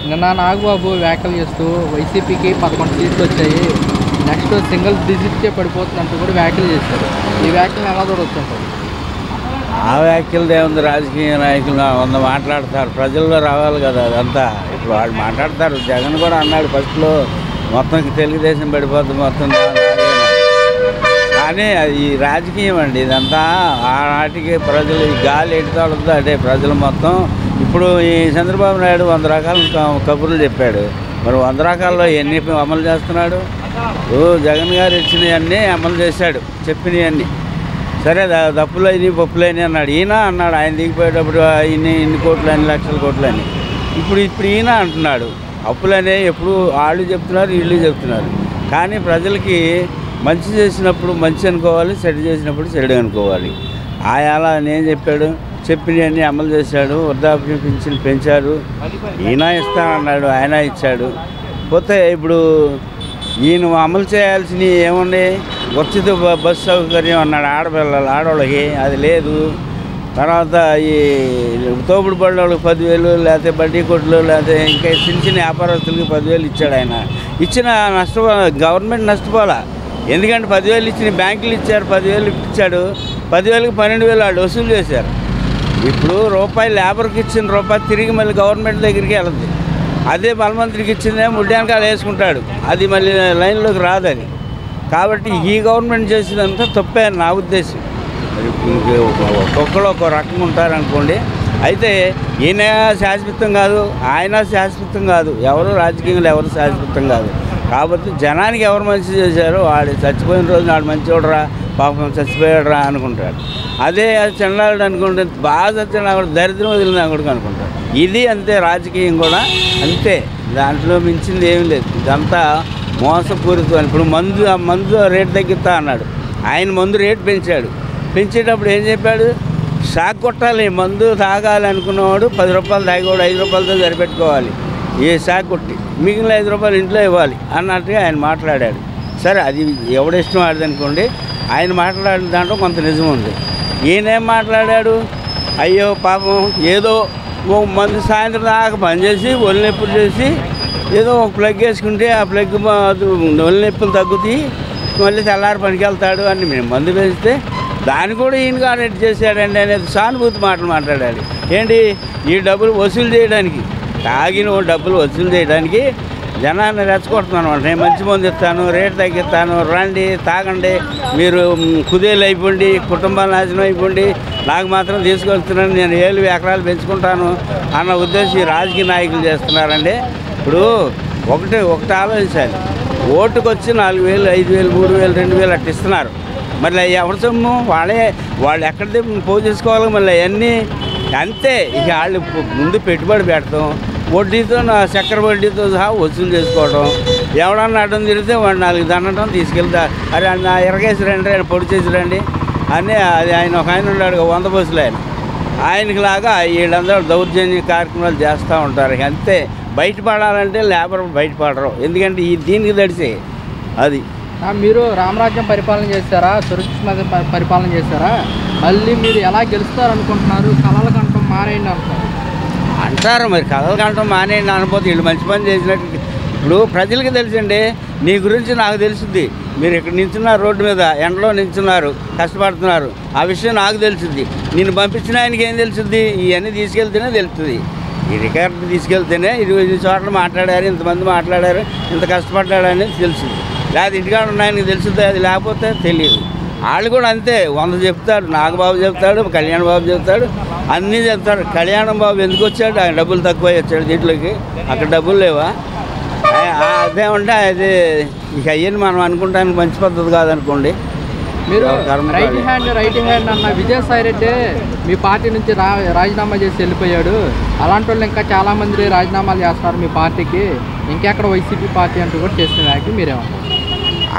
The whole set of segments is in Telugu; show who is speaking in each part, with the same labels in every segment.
Speaker 1: నిన్న నాగబాబు వ్యాఖ్యలు చేస్తూ వైసీపీకి 11 సీట్లు వచ్చాయి, నెక్స్ట్ సింగిల్ డిజిట్కే పడిపోతుందంటూ కూడా వ్యాఖ్యలు చేశారు. ఈ వ్యాఖ్యలు ఎలా చూడొచ్చుంటారు?
Speaker 2: ఆ వ్యాఖ్యలు ఏముంది, రాజకీయ నాయకులు వంద మాట్లాడతారు, ప్రజల్లో రావాలి కదా అదంతా. ఇప్పుడు వాళ్ళు మాట్లాడతారు. జగన్ కూడా అన్నాడు ఫస్ట్లో మొత్తం తెలుగుదేశం పడిపోతుంది మొత్తం, కానీ అది రాజకీయం అండి ఇదంతా. ఆనాటికి ప్రజలు ఈ గాలి ఎడుతాడుతుందో అంటే ప్రజలు మొత్తం. ఇప్పుడు ఈ చంద్రబాబు నాయుడు 100 రకాల కబుర్లు చెప్పాడు, మరి 100 రకాల్లో ఎన్ని అమలు చేస్తున్నాడు? జగన్ గారు ఇచ్చినవన్నీ అమలు చేశాడు, చెప్పినవన్నీ. సరే తప్పులైనవి పప్పులైనవి అన్నాడు. ఈయన అన్నాడు ఆయన దిగిపోయేటప్పుడు ఇన్ని కోట్లు అని లక్షల కోట్లు అని. ఇప్పుడు ఈయన అంటున్నాడు అప్పులనే. ఎప్పుడు వాళ్ళు చెప్తున్నారు వీళ్ళు చెప్తున్నారు, కానీ ప్రజలకి మంచి చేసినప్పుడు మంచి అనుకోవాలి, చెడు చేసినప్పుడు చెడు అనుకోవాలి. అలా నేను చెప్పినవన్నీ అమలు చేశాడు. వృద్ధాప్య పింఛన్ పెంచారు, ఈయన ఇస్తానన్నాడు, ఆయన ఇచ్చాడు. పోతే ఇప్పుడు ఈయన అమలు చేయాల్సినవి ఏముంది? ఉచిత బస్సు సౌకర్యం అన్నాడు ఆడవాళ్ళకి, అది లేదు. తర్వాత ఈ తోపుడు బళ్ళ వాళ్ళకి 10,000, లేకపోతే బడ్డీ కొట్లు, లేకపోతే ఇంకా చిన్న వ్యాపారస్తులకి 10,000 ఇచ్చాడు. ఆయన ఇచ్చిన గవర్నమెంట్ నష్టపోలా. ఎందుకంటే 10,000 ఇచ్చిన బ్యాంకులు ఇచ్చారు, 10,000 ఇచ్చాడు. 10,000కి 12,000 వాళ్ళు వసూలు చేశారు. ఇప్పుడు రూపాయి లేబర్కి ఇచ్చిన రూపాయి తిరిగి మళ్ళీ గవర్నమెంట్ దగ్గరికి వెళ్తుంది. అదే బలమంత్రికి ఇచ్చిందే ముడ్డానకాలు వేసుకుంటాడు, అది మళ్ళీ లైన్లోకి రాదని. కాబట్టి ఈ గవర్నమెంట్ చేసినంత తప్పే నా ఉద్దేశం. ఒక్కొక్కరు ఒక్కో రకంగా ఉంటారనుకోండి. అయితే ఈయన శాశ్వతం కాదు, ఆయన శాశ్వతం కాదు, ఎవరు రాజకీయంలో ఎవరు శాశ్వతం కాదు. కాబట్టి జనానికి ఎవరు మంచి చేశారో వాడు చచ్చిపోయిన రోజు నాడు మంచివాడురా, పాపం చచ్చిపోయాడురా అనుకుంటాడు. అదే చెన్నాడు అనుకుంటే బాగా చచ్చినా కూడా దరిద్రం వదిలినా కూడా అనుకుంటాడు. ఇది అంతే, రాజకీయం కూడా అంతే, దాంట్లో మించింది ఏం లేదు. ఇదంతా మోసపూరితం. ఇప్పుడు మందు రేటు తగ్గిస్తా అన్నాడు, ఆయన మందు రేటు పెంచాడు. పెంచేటప్పుడు ఏం చెప్పాడు? షాక్ కొట్టాలి, మందు తాగాలి అనుకున్నవాడు 10 రూపాయలు తాగేవాడు 5 రూపాయలతో సరిపెట్టుకోవాలి, ఏ షాక్ కొట్టి మిగిలిన 5 రూపాయలు ఇంట్లో ఇవ్వాలి అన్నట్టుగా ఆయన మాట్లాడాడు. సరే, అది ఎవడిష్టం ఆడదనుకోండి. ఆయన మాట్లాడిన దాంట్లో కొంత నిజం ఉంది. ఈయనేం మాట్లాడాడు? అయ్యో పాపం ఏదో ఓ మందు సాయంత్రం దాకా పనిచేసి ఒళ్ళు నొప్పులు చేసి ఏదో ఒక ప్లగ్ వేసుకుంటే ఆ ప్లగ్ ఒళ్ళు నొప్పులు తగ్గుతాయి, మళ్ళీ తెల్లారి పనికి వెళ్తాడు అని మేము మందు వేస్తే దాన్ని కూడా ఈయన కానట్టు చేశాడండి అనేది సానుభూతి మాటలు మాట్లాడాడు. ఏంటి ఈ డబ్బులు వసూలు చేయడానికి, తాగిన డబ్బులు వసూలు చేయడానికి జనాన్ని రెచ్చగొడుతున్నాను అనమాట. నేను మంచి మంది ఇస్తాను, రేటు తగ్గిస్తాను, రండి తాగండి, మీరు కుదేలు అయిపోండి, కుటుంబాలు నాశనం అయిపోండి, నాకు మాత్రం తీసుకొస్తున్నాను, నేను 7 ఎకరాలు పెంచుకుంటాను అన్న ఉద్దేశం రాజకీయ నాయకులు చేస్తున్నారండి. ఇప్పుడు ఒకటి ఆలోచించాలి. ఓటుకు వచ్చి 4,000, 5,000, 3,000, 2,000 అట్లా ఇస్తున్నారు. మళ్ళీ ఎవరి సొమ్ము వాళ్ళు ఎక్కడిది పోగు చేసుకోవాలి. మళ్ళీ అవన్నీ అంతే. ఇక వాళ్ళు ముందు పెట్టుబడి పెడతాం, వడ్డీతో చక్కెర వడ్డీతో సహా వసూలు చేసుకోవడం. ఎవడన్నా అడ్డం తిరిగితే వాడు 4 దండటం తీసుకెళ్తా, అరే నా ఎరగేసి రండి, ఆయన పొడి చేసి రండి అని. అది ఆయన ఒక ఆయన ఉన్నాడు 100 బస్సులు, ఆయనకి లాగా వీళ్ళందరూ దౌర్జన్య కార్యక్రమాలు చేస్తూ ఉంటారు. అంతే. బయటపడాలంటే లేబర్ బయటపడరు, ఎందుకంటే దీనికి తడిసే అది.
Speaker 1: మీరు రామరాజ్యం పరిపాలన చేస్తారా, సురక్షిత పరిపాలన చేస్తారా? మళ్ళీ మీరు ఎలా గెలుస్తారనుకుంటున్నారు? కలల కంఠం మానేయండి
Speaker 2: అంటారు. మరి కలల కంఠం మానేయండి అనకపోతే వీళ్ళు మంచి పని చేసినట్టు. ఇప్పుడు ప్రజలకి తెలుసండి, నీ గురించి నాకు తెలుసుద్ది. మీరు ఇక్కడ నిల్చున్నారు, రోడ్డు మీద ఎండలో నిల్చున్నారు, కష్టపడుతున్నారు, ఆ విషయం నాకు తెలుసుద్ది. నేను పంపించిన ఆయనకి ఏం తెలుసుద్ది? ఇవన్నీ తీసుకెళ్తేనే తెలుస్తుంది. ఈ రికార్డు తీసుకెళ్తేనే ఇది చోట్ల మాట్లాడారు, ఇంతమంది మాట్లాడారు, ఇంత కష్టపడ్డాడు అనేది తెలుస్తుంది. లేదా ఇంటికాడ ఉన్నాయనికి తెలుస్తుంది, అది లేకపోతే తెలియదు. వాళ్ళు కూడా అంతే, 100 చెప్తాడు. నాగబాబు చెప్తాడు, కళ్యాణ్ బాబు చెప్తాడు, అన్నీ చెప్తాడు. కళ్యాణం బాబు ఎందుకు వచ్చాడు? ఆయన డబ్బులు తక్కువ వచ్చాడు దీంట్లోకి, అక్కడ డబ్బులు లేవా? అదేమంటే అది ఇక అయ్యని మనం అనుకుంటానికి మంచి పద్ధతి కాదనుకోండి.
Speaker 1: మీరు రైట్ హ్యాండ్ అన్న విజయసాయి రెడ్డి మీ పార్టీ నుంచి రాజీనామా చేసి వెళ్ళిపోయాడు. అలాంటి వాళ్ళు ఇంకా చాలామంది రాజీనామాలు చేస్తున్నారు మీ పార్టీకి, ఇంకెక్కడ వైసీపీ పార్టీ అంటూ కూడా చేసిన వ్యాఖ్య మీరేమన్నా?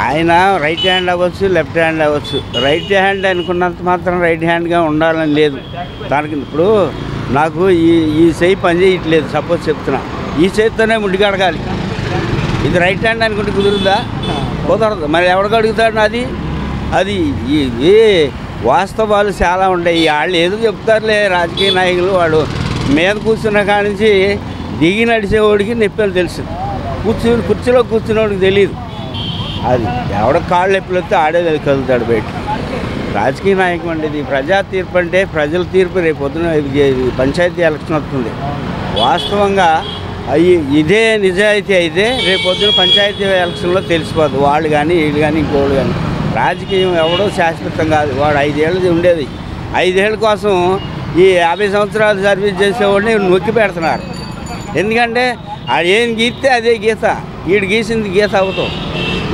Speaker 2: ఆయన రైట్ హ్యాండ్ అవ్వచ్చు, లెఫ్ట్ హ్యాండ్ అవ్వచ్చు. రైట్ హ్యాండ్ అనుకున్నంత మాత్రం రైట్ హ్యాండ్గా ఉండాలని లేదు దానికి. ఇప్పుడు నాకు ఈ చేయి పని చేయట్లేదు, సపోజ్ చెప్తున్నా, ఈ చేతితోనే ముడ్డి కడగాలి. ఇది రైట్ హ్యాండ్ అనుకుంటే కుదురుద్దా? కుదరదు. మరి ఎవరికి అడుగుతాడు? అది ఇది వాస్తవాలు చాలా ఉంటాయి. వాళ్ళు ఏదో చెప్తారులే రాజకీయ నాయకులు, వాడు మీద కూర్చున్న కాడి నుంచి దిగి నడిచేవాడికి నొప్పి అని తెలుస్తుంది, కుర్చీలో కూర్చునేవాడికి తెలియదు. అది ఎవడ కాళ్ళు నొప్పులు వస్తే ఆడే కదులుతాడు బయట. రాజకీయ నాయకం అంటే ఇది ప్రజా తీర్పు, అంటే ప్రజల తీర్పు. రేపు పొద్దున పంచాయతీ ఎలక్షన్ వస్తుంది. వాస్తవంగా ఇదే నిజాయితీ అయితే రేపు పొద్దున పంచాయతీ ఎలక్షన్లో తెలిసిపోదు. వాళ్ళు కానీ వీళ్ళు కానీ ఇంకోళ్ళు కానీ. రాజకీయం ఎవడో శాశ్వతం కాదు. వాడు 5 ఏళ్ళది ఉండేది. 5 ఏళ్ళ కోసం ఈ 50 సంవత్సరాలు సర్వీస్ చేసేవాడిని నొక్కి పెడుతున్నారు. ఎందుకంటే ఆడు ఏం గీస్తే అదే గీత, వీడు గీసింది గీత అవుతాం.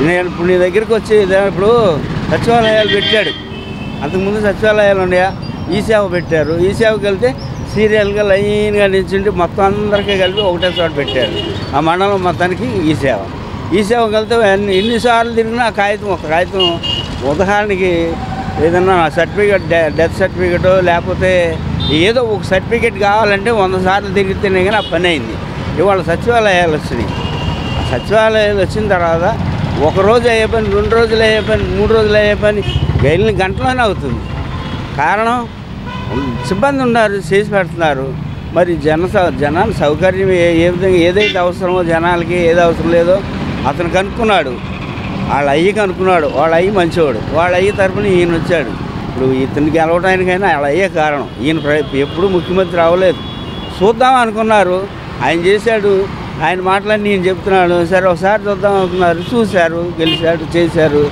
Speaker 2: నేను ఇప్పుడు నీ దగ్గరికి వచ్చి ఇప్పుడు సచివాలయాలు పెట్టాడు. అంతకుముందు సచివాలయాలు ఉన్నాయా, ఈ సేవ పెట్టారు. ఈ సేవకి వెళ్తే సీరియల్గా లైన్గా నిల్చుంటే మొత్తం అందరికీ కలిపి ఒకటే చోట పెట్టారు. ఆ మండలం మొత్తానికి ఈ సేవకి వెళ్తే ఎన్నిసార్లు తిరిగినా ఆ కాగితం, ఒక కాగితం ఉదాహరణకి ఏదన్నా సర్టిఫికేట్, డెత్ సర్టిఫికేటో లేకపోతే ఏదో ఒక సర్టిఫికేట్ కావాలంటే 100 సార్లు తిరిగితేనే కానీ ఆ పని అయింది. ఇవాళ సచివాలయాలు వచ్చినాయి. సచివాలయాలు వచ్చిన తర్వాత 1 రోజు అయ్యే పని, 2 రోజులు అయ్యే పని, 3 రోజులు అయ్యే పని వెళ్ళిన గంటలోనే అవుతుంది. కారణం సిబ్బంది ఉన్నారు, చేసి పెడుతున్నారు. మరి జనాల సౌకర్యం ఏ విధంగా ఏదైతే అవసరమో జనాలకి, ఏది అవసరం లేదో అతను కనుక్కున్నాడు. వాళ్ళ అయ్యి కనుక్కున్నాడు. వాళ్ళ అయ్యి మంచివాడు. వాళ్ళ అయ్యి తరపున ఈయన వచ్చాడు. ఇప్పుడు ఇతనికి గెలవడానికైనా వాళ్ళ అయ్యే కారణం. ఈయన ఎప్పుడు ముఖ్యమంత్రి అవ్వలేదు. చూద్దాం అనుకున్నారు, ఆయన చేశాడు. ఆయన మాటలన్నీ నేను చెప్తున్నాడు. సరే ఒకసారి చూద్దాం అనుకున్నారు, చూశారు, గెలిచాడు, చేశారు.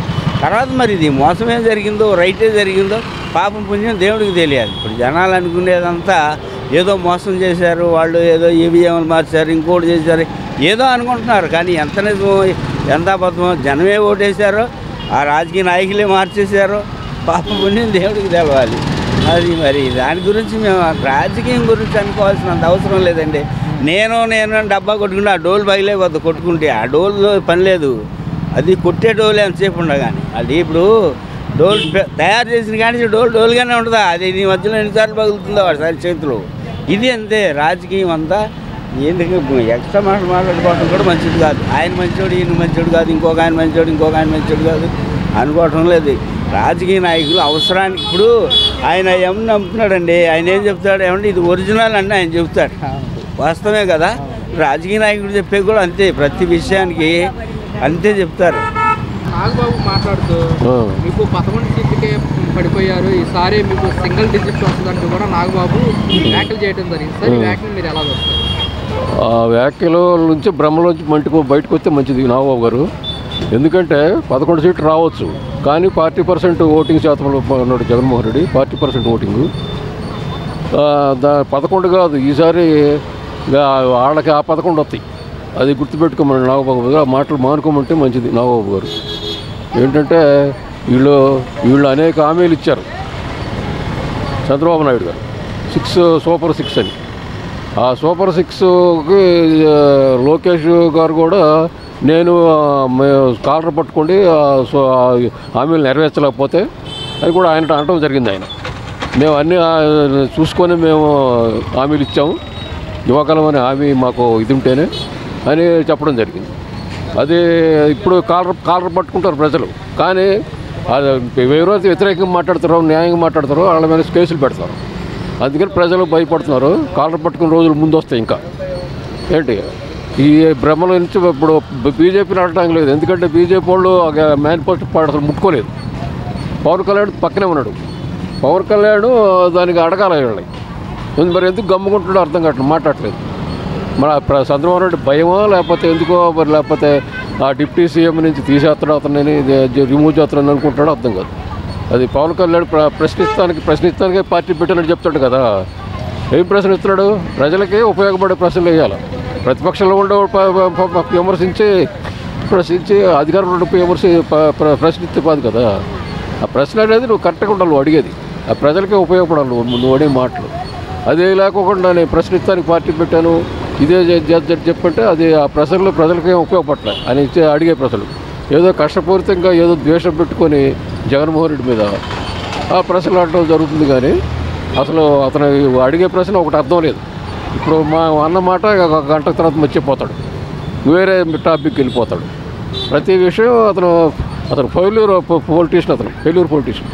Speaker 2: తర్వాత మరి ఇది మోసమే జరిగిందో రైటే జరిగిందో పాపం పుణ్యం దేవుడికి తెలియాలి. ఇప్పుడు జనాలు అనుకునేదంతా ఏదో మోసం చేశారు, వాళ్ళు ఏదో ఈవీఎంలు మార్చారు, ఇంకోటి చేశారు, ఏదో అనుకుంటున్నారు. కానీ ఎంత నిజమో ఎంత అబద్ధమో జనమే ఓటేశారో ఆ రాజకీయ నాయకులే మార్చేశారో పాపం పుణ్యం దేవుడికి తెలవాలి. అది మరి దాని గురించి మేము రాజకీయం గురించి అనుకోవాల్సినంత అవసరం లేదండి. నేను డబ్బా కొట్టుకుంటే ఆ డోలు బయలేవద్దు. కొట్టుకుంటే ఆ డోలులో పని లేదు. అది కొట్టే డోలు ఎంతసేపు ఉండగాని. అది ఇప్పుడు డోలు తయారు చేసిన కానీ డోలుగానే ఉంటుందా? అది నీ మధ్యలో ఎన్నిసార్లు పగులుతుందో వాడి చేతిలో. ఇది అంతే రాజకీయం అంతా. ఎందుకు ఎక్స్ట్రా మాట్లాడుకోవడం కూడా మంచిది కాదు. ఆయన మంచోడు, ఈయన మంచోడు కాదు, ఇంకొక ఆయన మంచోడు, ఇంకొక ఆయన మంచోడు కాదు అనుకోవటం లేదు. రాజకీయ నాయకులు అవసరానికి ఇప్పుడు ఆయన ఏమన్నా నమ్ముతున్నాడండి. ఆయన ఏం చెప్తాడు, ఏమంటే ఇది ఒరిజినల్ అంటే ఆయన చెప్తాడు. వాస్తవమే కదా. రాజకీయ నాయకుడు చెప్పేది కూడా అంతే. ప్రతి విషయానికి అంతే చెప్తారు.
Speaker 1: నాగబాబు మాట్లాడుతూ మీకు 11 సీట్లకే పడిపోయారు, ఈసారి మీకు సింగిల్ డిజిట్ వస్తుందంటూ కూడా నాగబాబు వ్యాఖ్యలు చేయడం జరిగింది. సార్ ఈ వ్యాఖ్యలు మీరు ఎలా చూస్తారు?
Speaker 3: ఆ వ్యాఖ్యల నుంచి భ్రమలోంచి బయటకు వస్తే మంచిది నాగబాబు గారు. ఎందుకంటే 11 సీట్లు రావచ్చు, కానీ 40% ఓటింగ్ శాతంలో ఉన్నాడు జగన్మోహన్ రెడ్డి. 40% ఓటింగు 11 కాదు, ఈసారి వాళ్ళకి ఆ 11 వస్తాయి. అది గుర్తుపెట్టుకోమని నాగబాబు గారు ఆ మాటలు మానుకోమంటే మంచిది. నాగబాబు గారు ఏంటంటే వీళ్ళు అనేక హామీలు ఇచ్చారు చంద్రబాబు నాయుడు గారు. సూపర్ 6 అని. ఆ సూపర్ 6కి లోకేష్ గారు కూడా నేను కాలర్ పట్టుకోండి హామీలు నెరవేర్చలేకపోతే అది కూడా ఆయన అనటం జరిగింది. మేము అన్నీ చూసుకొని మేము హామీలు ఇచ్చాము, ఇవ్వగలమని హామీ మాకు ఇది ఉంటేనే అని చెప్పడం జరిగింది. అది ఇప్పుడు కాలర్ పట్టుకుంటారు ప్రజలు, కానీ ఎవరైతే వ్యతిరేకంగా మాట్లాడతారో న్యాయంగా మాట్లాడతారో వాళ్ళ మీద కేసులు పెడతారు. అందుకని ప్రజలు భయపడుతున్నారు. కాలర్ పట్టుకున్న రోజులు ముందు వస్తాయి. ఇంకా ఏంటి ఈ భ్రమల నుంచి ఇప్పుడు బీజేపీని అడగడానికి లేదు. ఎందుకంటే బీజేపీ వాళ్ళు మేనిఫెస్టో అసలు ముట్టుకోలేదు. పవన్ కళ్యాణ్ పక్కనే ఉన్నాడు. పవన్ కళ్యాణ్ దానికి అడగాలి వాళ్ళని. మరి ఎందుకు గమ్ముకుంటున్నాడో అర్థం కావట్లేదు, మాట్లాడలేదు. మన చంద్రబాబు నాయుడు భయమో లేకపోతే ఎందుకో, మరి లేకపోతే ఆ డిప్యూటీ సీఎం నుంచి తీసేస్తాడు అతన్ని, రిమూవ్ చేస్తాడని అనుకుంటాడో అర్థం కాదు. అది పవన్ కళ్యాణ్ ప్రశ్నిస్తానికి పార్టీ పెట్టాలని చెప్తాడు కదా. ఏం ప్రశ్నిస్తున్నాడు? ప్రజలకి ఉపయోగపడే ప్రశ్నలు వేయాలి. ప్రతిపక్షంలో ఉండే ప్రశ్నించి అధికారంలో ప్రశ్నిస్తే కాదు కదా. ఆ ప్రశ్న అనేది నువ్వు కరెక్ట్గా ఉండాలి, నువ్వు అడిగేది ఆ ప్రజలకే ఉపయోగపడాలి నువ్వు అడిగే మాటలు. అదే లేకోకుండా నేను ప్రశ్నిస్తానికి పార్టీ పెట్టాను ఇదే చెప్పంటే అది ఆ ప్రజలకేం ఉపయోగపడలే అని అడిగే ప్రశ్నలు. ఏదో కష్టపూరితంగా ఏదో ద్వేషం పెట్టుకొని జగన్మోహన్ రెడ్డి మీద ఆ ప్రశ్నలు అడగడం జరుగుతుంది. కానీ అసలు అతను అడిగే ప్రశ్న ఒకటి అర్థం లేదు. ఇప్పుడు మా అన్న మాట ఒక గంట తర్వాత మర్చిపోతాడు, వేరే టాపిక్కి వెళ్ళిపోతాడు. ప్రతి విషయం అతను failure politician. Failure politician,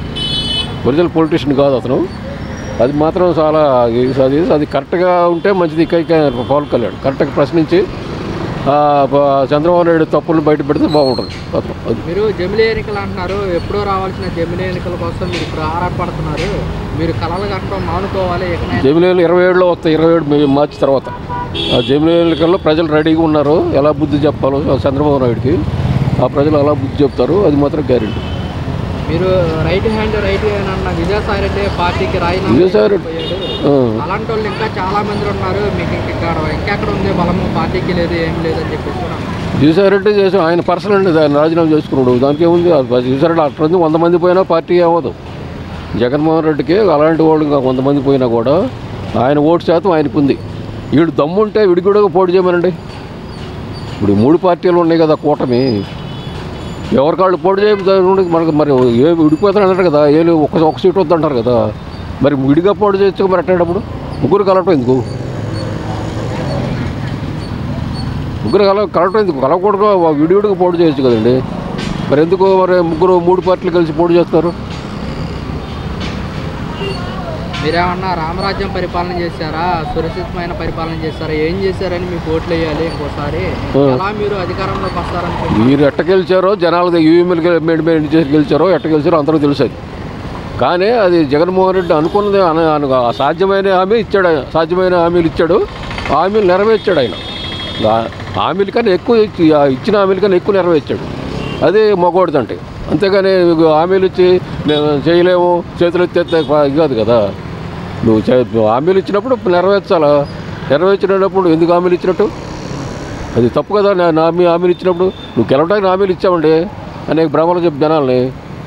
Speaker 3: original politician కాదు అతను. అది మాత్రం చాలా అది కరెక్ట్గా ఉంటే మంచిది. పవన్ కళ్యాణ్ కరెక్ట్గా ప్రశ్నించి చంద్రబాబు నాయుడు తప్పులను బయట పెడితే బాగుంటుంది మాత్రం. అది
Speaker 1: మీరు జమిలీ ఎన్నికలు అంటున్నారు, ఎప్పుడో రావాల్సిన జమిలీ ఎన్నికల కోసం మీరు ఇప్పుడు ఆరాటపడుతున్నారు. మీరు కళలు కట్టడం మానుకోవాలి.
Speaker 3: జమిలీ 27లో వస్తాయి, 27 మార్చి తర్వాత. ఆ జమిలీ ఎన్నికల్లో ప్రజలు రెడీగా ఉన్నారు. ఎలా బుద్ధి చెప్పాలో చంద్రబాబు నాయుడికి ఆ ప్రజలు అలా బుద్ధి చెప్తారు, అది మాత్రం గ్యారెంటీ.
Speaker 1: మీరు రైట్ హ్యాండ్ అన్న విజయసాయి రెడ్డి పార్టీకి రాజీనామా అలాంటి వాళ్ళు ఇంకా చాలా మంది ఉన్నారు. మీకు ఇంకెక్కడ ఉంది బలము, పార్టీకి లేదు ఏం లేదని చెప్పేసి
Speaker 3: విజయసాయి రెడ్డి చేసి ఆయన పర్సనల్ అండి, దాన్ని రాజీనామా చేసుకున్నాడు. దానికి ఏముంది, విజయసాయి రెడ్డి అట్లా 100 మంది పోయినా పార్టీ అవ్వదు. జగన్మోహన్ రెడ్డికి అలాంటి వాళ్ళు ఇంకా 100 మంది పోయినా కూడా ఆయన ఓటు శాతం ఆయనకు ఉంది. వీడు దమ్ముంటే విడి కూడా పోటీ చేయమనండి. ఇప్పుడు 3 పార్టీలు ఉన్నాయి కదా కూటమి, ఎవరికాళ్ళు పోటీ చేయడం మనకు మరి ఏ విడిపోతాను అంటారు కదా, ఏళ్ళు ఒక సీట్ వద్దంటారు కదా, మరి విడిగా పోటీ చేయొచ్చు. మరి అట్టేటప్పుడు ముగ్గురు కలవటం ఎందుకు, కలవటం ఎందుకు, కలవకూడదు విడివిడిగా పోటీ చేయొచ్చు కదండి. మరి ఎందుకు మరి 3 పార్టీలు కలిసి పోటీ చేస్తున్నారు?
Speaker 1: మీరేమన్నా రామరాజ్యం పరిపాలన చేశారా, సురక్షితమైన పరిపాలన చేశారా, ఏం చేశారని మీకు ఓట్లు వేయాలి ఇంకోసారి? ఎలా మీరు అధికారంలోకి వస్తారని
Speaker 3: మీరు ఎట్ట గెలిచారో, జనాలు యూఎంఎల్ చేసి గెలిచారో, ఎట్ట గెలిచారో అందరూ తెలుసు. కానీ అది జగన్మోహన్ రెడ్డి అనుకున్నది సాధ్యమైన హామీ ఇచ్చాడు, సాధ్యమైన హామీలు ఇచ్చాడు, హామీలు నెరవేర్చాడు. ఆయన హామీల కన్నా ఎక్కువ ఇచ్చిన హామీల కన్నా ఎక్కువ నెరవేర్చాడు. అది మగవాడిదంటే. అంతేగాని హామీలు ఇచ్చి మేము చేయలేము, చేతులు ఎత్తేస్తే కాదు కదా. నువ్వు హామీలు ఇచ్చినప్పుడు నెరవేర్చాలా, నెరవేర్చినప్పుడు ఎందుకు హామీలు ఇచ్చినట్టు? అది తప్పు కదా. హామీలు ఇచ్చినప్పుడు నువ్వు గెలవడానికి హామీలు ఇచ్చావండి అనేక భ్రమలు చెప్పి జనాల్ని,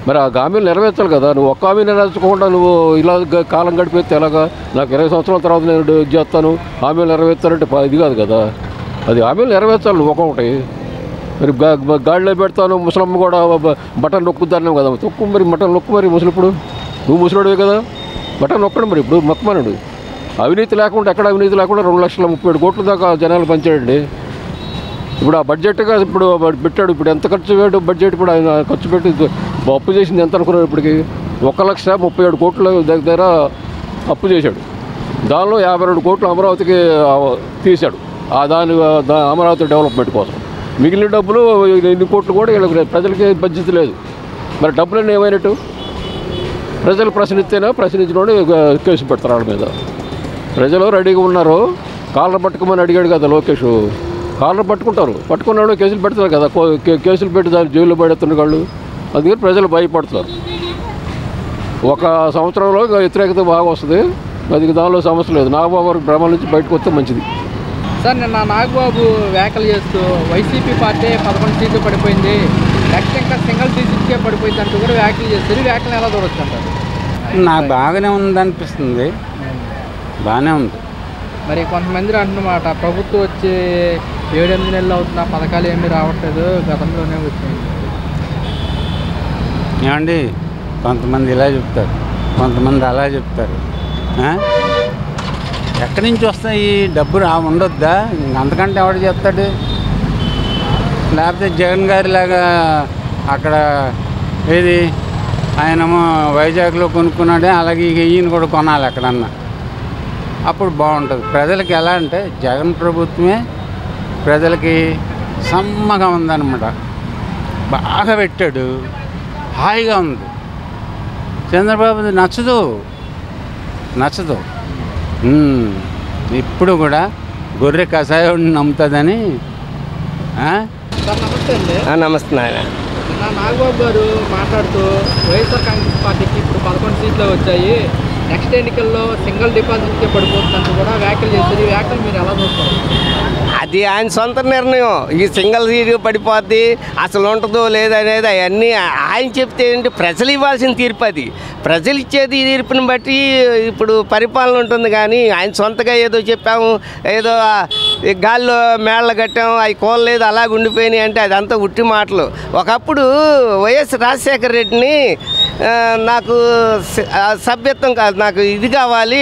Speaker 3: మరి ఆ హామీలు నెరవేర్చాలి కదా. నువ్వు ఒక్క హామీ నెరవేర్చకుండా నువ్వు ఇలా కాలం గడిపేస్తే ఎలాగా? నాకు 20 సంవత్సరాల తర్వాత నేను ఇది చేస్తాను, హామీలు నెరవేర్తానంటే ఇది కాదు కదా. అది హామీలు నెరవేర్చాలి నువ్వు ఒక్కొక్కటి. మరి గాడిలో పెడతాను, ముసలమ్మ కూడా బటన్ నొక్కుతాను కదా, తొక్కు మరి బటన్ నొక్కు. మరి ముసలిప్పుడు నువ్వు ముసలుడివే కదా, బటన్ నొక్కడం. మరి ఇప్పుడు మొక్కమనుడు అవినీతి లేకుండా, ఎక్కడ అవినీతి లేకుండా 2,37 కోట్ల దాకా జనాలు పంచాడండి. ఇప్పుడు ఆ బడ్జెట్గా ఇప్పుడు పెట్టాడు. ఇప్పుడు ఎంత ఖర్చు పెట్టాడు బడ్జెట్? ఇప్పుడు ఆయన ఖర్చు పెట్టి అప్పు చేసింది ఎంత అనుకున్నాడు? ఇప్పటికి 1,37 కోట్ల దగ్గర అప్పు చేశాడు. దానిలో 52 కోట్లు అమరావతికి తీశాడు, దాని అమరావతి డెవలప్మెంట్ కోసం. మిగిలిన డబ్బులు ఎన్ని కోట్లు కూడా వీళ్ళకి ప్రజలకి బడ్జెట్ లేదు. మరి డబ్బులన్నీ ఏమైనట్టు? ప్రజలు ప్రశ్నిస్తేనే ప్రశ్నించిన కేసు పెడతారు వాళ్ళ మీద. ప్రజలు రెడీగా ఉన్నారు. కాలర్ పట్టుకోమని అడిగాడు కదా లోకేష్, కాలర్ పట్టుకుంటారు, పట్టుకున్నాడు కేసులు పెడతారు కదా. కేసులు పెట్టి దాన్ని జైల్లో పడేస్తున్న వాళ్ళు. అందుకని ప్రజలు భయపడుతున్నారు. 1 సంవత్సరంలో వ్యతిరేకత బాగా వస్తుంది, అది దానిలో సమస్య లేదు. నాగబాబు భ్రమల నుంచి బయటకు వస్తే మంచిది.
Speaker 1: సార్, నిన్న నాగబాబు వ్యాఖ్యలు చేస్తూ వైసీపీ పార్టీ 11 సీట్లు పడిపోయింది, నెక్స్ట్ ఇంకా సింగిల్ సీట్కే పడిపోయింది అంటూ కూడా వ్యాఖ్యలు చేస్తారు. ఈ వ్యాఖ్యలు ఎలా చూడొచ్చు అంటారు?
Speaker 2: నాకు బాగానే ఉందనిపిస్తుంది, బాగానే ఉంది.
Speaker 1: మరి కొంతమంది అంటున్నమాట, ప్రభుత్వం వచ్చి 7-8 నెలలు అవుతున్నా పథకాలు ఏమీ రావట్లేదు, గతంలోనే వచ్చింది.
Speaker 2: ఏమండి, కొంతమంది ఇలా చెప్తారు, కొంతమంది అలా చెప్తారు. ఎక్కడి నుంచి వస్తాయి డబ్బు? ఉండొద్దా? అంతకంటే ఎవడు చెప్తాడు? లేకపోతే జగన్ గారిలాగా అక్కడ ఏది ఆయనేమో వైజాగ్లో కొనుక్కున్నాడే, అలాగే ఈయన కూడా కొనాలి ఎక్కడన్నా, అప్పుడు బాగుంటుంది. ప్రజలకి ఎలా అంటే జగన్ ప్రభుత్వమే ప్రజలకి సమ్మగా ఉందన్నమాట. బాగా పెట్టాడు, హాయిగా ఉంది. చంద్రబాబు నచ్చదు. ఇప్పుడు కూడా గొర్రె కషాయం నమ్ముతుందని.
Speaker 1: నమస్తే అండి.
Speaker 4: నమస్తే నాయన.
Speaker 1: నాగబాబు గారు మాట్లాడుతూ వైఎస్ఆర్ కాంగ్రెస్ పార్టీకి ఇప్పుడు 11 సీట్లు వచ్చాయి, నెక్స్ట్ ఎన్నికల్లో సింగిల్ డిపాజిట్కే పడిపోతుందంటూ కూడా వ్యాఖ్యలు చేస్తారు. ఈ వ్యాఖ్యలు మీరు ఎలా చూస్తారు?
Speaker 4: అది ఆయన సొంత నిర్ణయం. ఈ సింగిల్ సీట్ పడిపోద్ది, అసలు ఉంటుందో లేదనేది అవన్నీ ఆయన చెప్తే ఏంటి? ప్రజలు ఇవ్వాల్సిన తీర్పు అది. ప్రజలు ఇచ్చేది ఈ తీర్పుని బట్టి ఇప్పుడు పరిపాలన ఉంటుంది. కానీ ఆయన సొంతగా ఏదో చెప్పాము, ఏదో గాల్లో మేళ్ళ కట్టాము, అవి కోల్లేదు అలాగ ఉండిపోయినాయి అంటే అదంతా ఉట్టి మాటలు. ఒకప్పుడు వైఎస్ రాజశేఖర రెడ్డిని నాకు సభ్యత్వం కాదు, నాకు ఇది కావాలి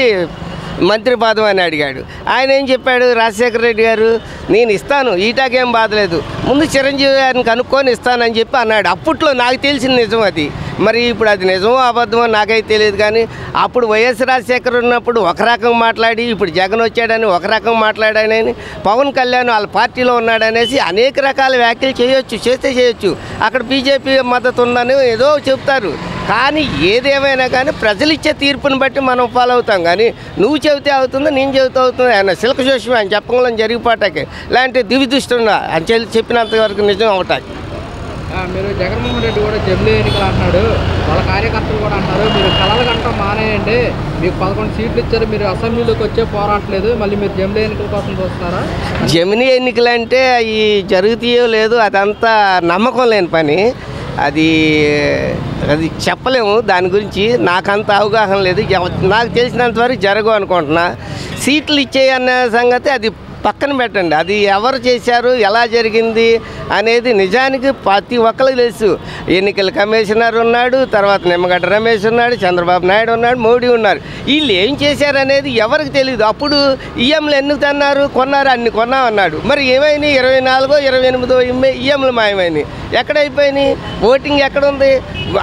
Speaker 4: మంత్రి పదవి అని అడిగాడు. ఆయన ఏం చెప్పాడు? రాజశేఖర రెడ్డి గారు, నేను ఇస్తాను, ఈటాకేం బాధలేదు, ముందు చిరంజీవి గారిని కనుక్కొని ఇస్తానని చెప్పి అన్నాడు. అప్పట్లో నాకు తెలిసిన నిజం అది. మరి ఇప్పుడు అది నిజమో అబద్ధమో నాకైతే తెలియదు. కానీ అప్పుడు వైఎస్ రాజశేఖర్ ఉన్నప్పుడు ఒక రకం మాట్లాడి, ఇప్పుడు జగన్ వచ్చాడని ఒక రకం మాట్లాడాడని, పవన్ కళ్యాణ్ వాళ్ళ పార్టీలో ఉన్నాడనేసి అనేక రకాల వ్యాఖ్యలు చేయొచ్చు. అక్కడ బీజేపీ మద్దతు ఉందని ఏదో చెప్తారు. కానీ ఏదేమైనా కానీ ప్రజలు ఇచ్చే తీర్పుని బట్టి మనం ఫాలో అవుతాం. కానీ నువ్వు చెబితే అవుతుంది, నేను చెబితే అవుతుంది, ఆయన సిల్క జోషి ఆయన చెప్పడంలో జరిగిపోటాకే ఇలాంటి దివిదృష్టిగా అని చెప్పినంతవరకు నిజం అవటాకి.
Speaker 1: మీరు జగన్మోహన్ రెడ్డి కూడా జమిలీ ఎన్నికలు అంటున్నాడు, వాళ్ళ కార్యకర్తలు కూడా అంటారు మీరు కలలు గంట మానేయండి, మీకు 11 సీట్లు ఇచ్చారు, మీరు అసెంబ్లీలోకి వచ్చే పోరాటలేదు, మళ్ళీ మీరు జమిలీ ఎన్నికల కోసం చూస్తున్నారా?
Speaker 4: జమిలీ ఎన్నికలు అంటే అవి జరుగుతాయో లేదు, అదంతా నమ్మకం లేని పని. అది చెప్పలేము. దాని గురించి నాకంత అవగాహన లేదు. నాకు తెలిసినంత వరకు జరగవు అనుకుంటున్నా. సీట్లు ఇచ్చేయన్న సంగతి అది పక్కన పెట్టండి. అది ఎవరు చేశారు, ఎలా జరిగింది అనేది నిజానికి ప్రతి ఒక్కరికి తెలుసు. ఎన్నికల కమిషనర్ ఉన్నాడు, తర్వాత నిమ్మగడ్డ రమేష్ ఉన్నాడు, చంద్రబాబు నాయుడు ఉన్నాడు, మోడీ ఉన్నారు. వీళ్ళు ఏం చేశారనేది ఎవరికి తెలియదు. అప్పుడు ఈఎంలు ఎందుకు తన్నారు, కొన్నారు, అన్ని కొన్నామన్నాడు. మరి ఏమైనాయి? 24, 28 ఈఎంలు మాయమైనాయి. ఎక్కడైపోయినాయి? ఓటింగ్ ఎక్కడుంది?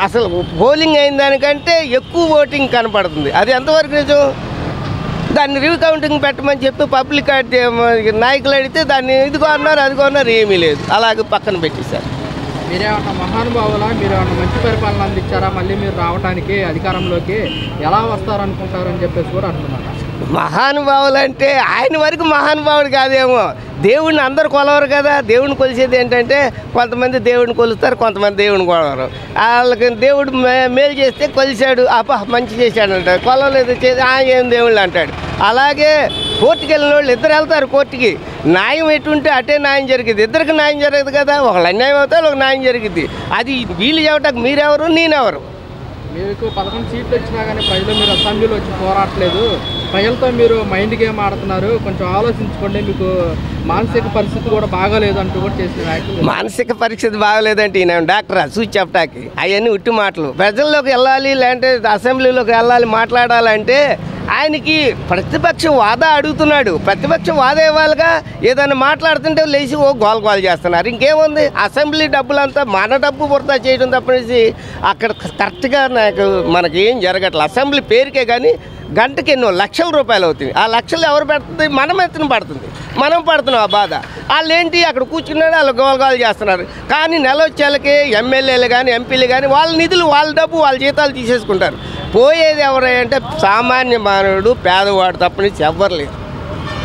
Speaker 4: అసలు పోలింగ్ అయిన దానికంటే ఎక్కువ ఓటింగ్ కనపడుతుంది. అది ఎంతవరకు నిజం? దాన్ని రీకౌంటింగ్ పెట్టమని చెప్పి పబ్లిక్ నాయకులు అడిగితే దాన్ని ఇదిగో అన్నారు, అదిగో అన్నారు, ఏమీ లేదు, అలాగే పక్కన పెట్టేశారు.
Speaker 1: మీరేమన్నా మహానుభావులా, మీరేమన్నా మంచి పరిపాలన అందించారా, మళ్ళీ మీరు రావడానికి అధికారంలోకి ఎలా వస్తారనుకుంటారని చెప్పేసి కూడా అంటున్నారు.
Speaker 4: మహానుభావులు అంటే ఆయన వరకు మహానుభావుడు కాదేమో. దేవుడిని అందరు కొలవరు కదా. దేవుడిని కొలిసేది ఏంటంటే కొంతమంది దేవుడిని కొలుస్తారు, కొంతమంది దేవుడిని కొలవరు. వాళ్ళకి దేవుడు మేలు చేస్తే కొలిచాడు, మంచి చేశాడు అంటాడు, కొలవలేదు చేసి ఏం దేవుళ్ళు అంటాడు. అలాగే కోర్టుకి వెళ్ళిన వాళ్ళు ఇద్దరు వెళ్తారు కోర్టుకి, న్యాయం ఎటుంటే అటే న్యాయం జరిగింది. ఇద్దరికి న్యాయం జరగదు కదా, ఒకళ్ళు అన్యాయం అవుతారు, ఒక న్యాయం జరిగింది. అది వీళ్ళు చెప్పటానికి మీరెవరు, నేనెవరు?
Speaker 1: మీకు 11 సీట్లు వచ్చినా కానీ ప్రజలు మీరు అసెంబ్లీలో వచ్చి పోరాటలేదు, ప్రజలతో మీరు మైండ్ గేమ్ ఆడుతున్నారు, కొంచెం ఆలోచించుకోండి, మీకు మానసిక పరిస్థితి కూడా బాగాలేదు అంటూ కూడా చేసిన వ్యాఖ్యలు.
Speaker 4: మానసిక పరిస్థితి బాగలేదంటే నేను డాక్టరా చూసి చెప్పటానికి? అవన్నీ ఉట్టి మాటలు. ప్రజల్లోకి వెళ్ళాలి, లేదంటే అసెంబ్లీలోకి వెళ్ళాలి, మాట్లాడాలంటే ఆయనకి ప్రతిపక్షం వాదా అడుగుతున్నాడు. ప్రతిపక్షం వాదా ఇవ్వాలిగా. ఏదైనా మాట్లాడుతుంటే లేచి గోల్ చేస్తున్నారు. ఇంకేముంది? అసెంబ్లీ డబ్బులంతా మన డబ్బు వృధా చేయడం తప్పనేసి అక్కడ కరెక్ట్గా మనకి ఏం జరగట్లేదు. అసెంబ్లీ పేరుకే కానీ గంటకి ఎన్నో లక్షల రూపాయలు అవుతుంది. ఆ లక్షలు ఎవరు పెడుతుంది? మనం ఎత్తున పడుతుంది, మనం పడుతున్నాం ఆ బాధ. వాళ్ళు ఏంటి అక్కడ కూర్చున్నాడు, వాళ్ళు గోల్ చేస్తున్నారు. కానీ నెల వచ్చేళ్ళకి ఎమ్మెల్యేలు కానీ ఎంపీలు కానీ వాళ్ళ నిధులు, వాళ్ళ డబ్బు, వాళ్ళ జీతాలు తీసేసుకుంటారు. పోయేది ఎవరంటే సామాన్య మానవుడు, పేదవాడు తప్పనిచ్చి ఎవ్వరు లేదు.